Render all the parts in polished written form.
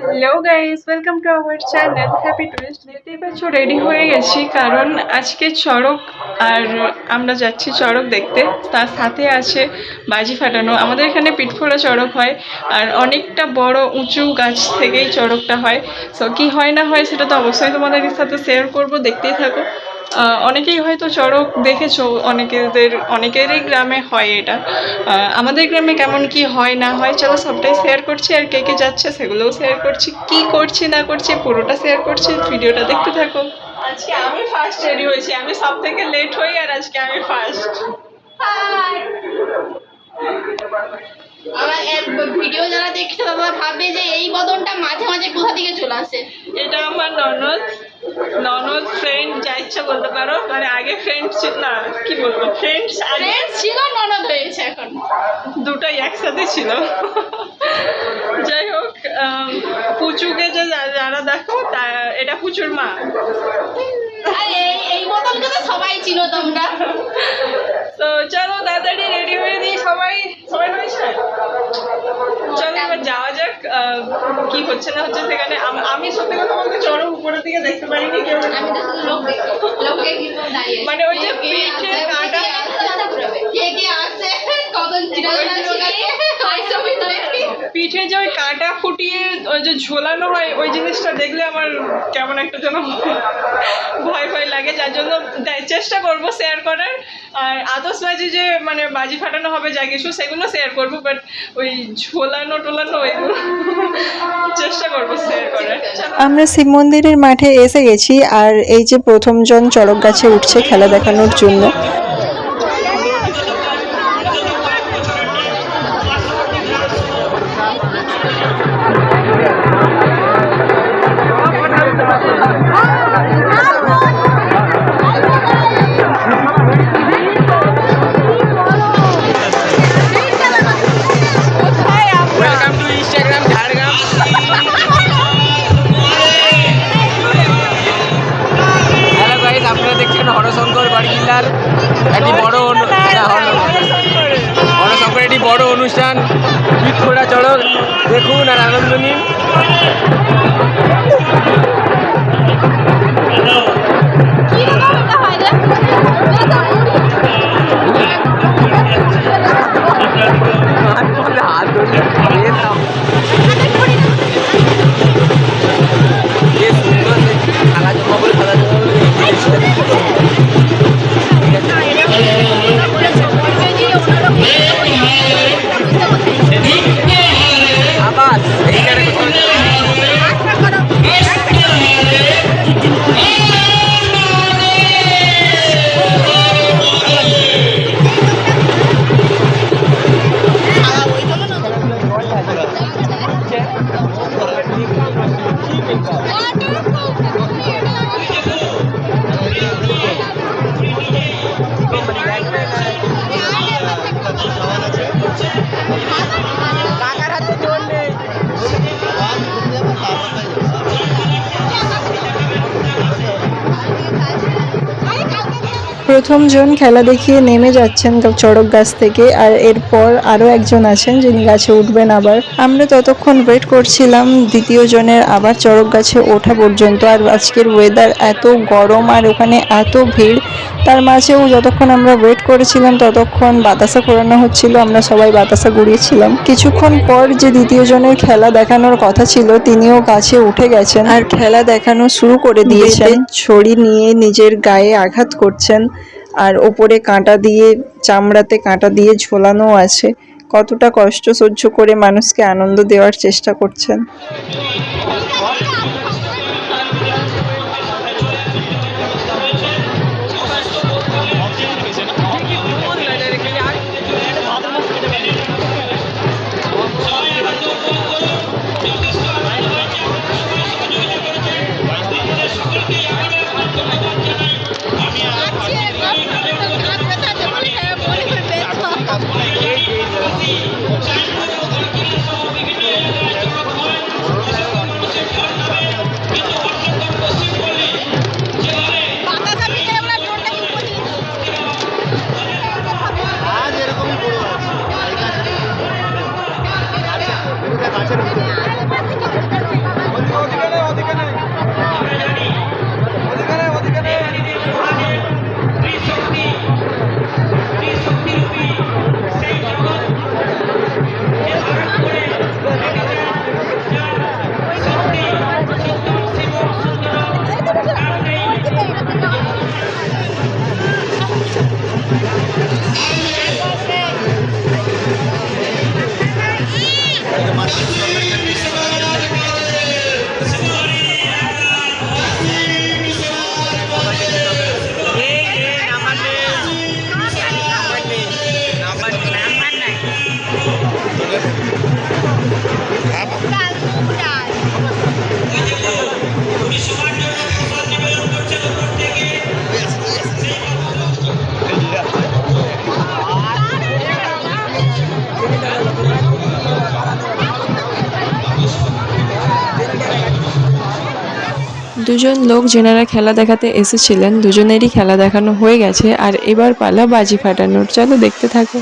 Hello guys, welcome to our channel happy tourist. দেখতেই পাচ্ছ ready হয়ে গেছি, কারণ আজকে চড়ক আর আমরা যাচ্ছি চড়ক দেখতে। তার সাথে আছে বাজি ফাটানো। আমাদের এখানে পিঠফোড়া চড়ক হয়, আর অনেকটা বড় উঁচু গাছ থেকেই চড়কটা হয়। সো কি হয় না হয় সেটা তো অবশ্যই তোমাদের সাথে শেয়ার করব, দেখতেই থাকো। অনেকেই হয়তো চড়ক দেখেছো, অনেকেরই গ্রামে হয় এটা। আমাদের গ্রামে কেমন কি হয় না হয় চলো সবটাই শেয়ার করছি, আর কে কে যাচ্ছে সেগুলোও শেয়ার করছি, কি করছি না করছি পুরোটা শেয়ার করছি। ভিডিওটা দেখতে থাকো। আজকে আমি ফার্স্ট রেডি হয়েছি, আমি সব থেকে লেট হই, আর আজকে আমি ফার্স্ট। আমার ভিডিও যারা দেখছে তারা ভাববে যে এই বদনটা মাঝে মাঝে কোথা থেকে চলে আসে। এটা আমার ননদ ফ্রেন্ড, যা ইচ্ছা বলতে পারো। মানে আগে ফ্রেন্ড ছিল না, কি বলবো, ফ্রেন্ডস ছিল, ননদ হয়েছে এখন। দুটোই একসাথে ছিল। যাই হোক, পুচুকে যে যারা দেখো এটা পুচুর মা। এই বদনকে তো সবাই চিনো তোমরা। তো চলো তাড়াতাড়ি রেডি হয়ে দিই। সবাই হয়েছে, চলো এবার যাওয়া যাক। কি হচ্ছে না হচ্ছে সেখানে। আমি সত্যি কথা বলতে চড়ক উপরের দিকে দেখতে পারিনি কেউ। আমি তো শুধু লোককে কিন্তু দাঁড়িয়ে, মানে ওই যে পিঠে কাটা, কে কে আসে, কজন পিঠে যে ওই কাটা ফুটিয়ে ওই যে ঝোলানো হয়, ওই জিনিসটা দেখলে আমার কেমন একটা যেন ভয় ভয় লাগে। যার জন্য চেষ্টা করব শেয়ার করার। আর আতশবাজি যে মানে বাজি ফাটানো হবে যা কিছু, সেগুলো শেয়ার করবো, বাট ওই ঝোলানো টোলানো ওইগুলো চেষ্টা করবো শেয়ার করার। আমরা শিব মন্দিরের মাঠে এসে গেছি, আর এই যে প্রথমজন চড়ক গাছে উঠছে খেলা দেখানোর জন্য। আপনারা দেখছেন হরশঙ্কর বাড়িলার একটি বড় হরশঙ্কর একটি বড় অনুষ্ঠান, পিঠফোড়া চড়ক দেখুন আর আনন্দ নিন। হাত ধরে খেলা জমা বলে খেলা জমা বলে আবার এইখানে প্রথমজন খেলা দেখিয়ে নেমে যাচ্ছেন চড়ক গাছ থেকে, আর এরপর আরও একজন আছেন যিনি গাছে উঠবেন আবার। আমরা ততক্ষণ ওয়েট করছিলাম দ্বিতীয় জনের আবার চড়ক গাছে ওঠা পর্যন্ত। আর আজকের ওয়েদার এত গরম আর ওখানে এত ভিড়, তার মাঝেও যতক্ষণ আমরা ওয়েট করেছিলাম ততক্ষণ বাতাসা ঘোরানো হচ্ছিল, আমরা সবাই বাতাসা ঘুরিয়েছিলাম। কিছুক্ষণ পর যে দ্বিতীয় জনের খেলা দেখানোর কথা ছিল তিনিও গাছে উঠে গেছেন আর খেলা দেখানো শুরু করে দিয়েছেন। ছড়ি নিয়ে নিজের গায়ে আঘাত করছেন, আর ওপরে কাঁটা দিয়ে, চামড়াতে কাঁটা দিয়ে ঝোলানো আছে। কতটা কষ্ট সহ্য করে মানুষকে আনন্দ দেওয়ার চেষ্টা করছেন। দুজন লোক যেনারা খেলা দেখাতে এসেছিলেন দুজনেরই খেলা দেখানো হয়ে গেছে আর এবার পালা বাজি ফাটানোর। চলো দেখতে থাকো।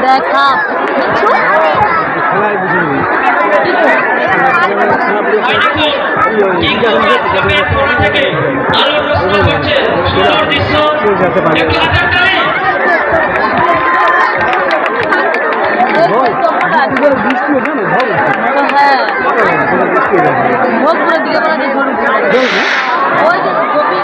দেখা হ্যাঁ ভোগপুরের দিকে বলা যে ওই যে গোপী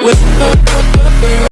with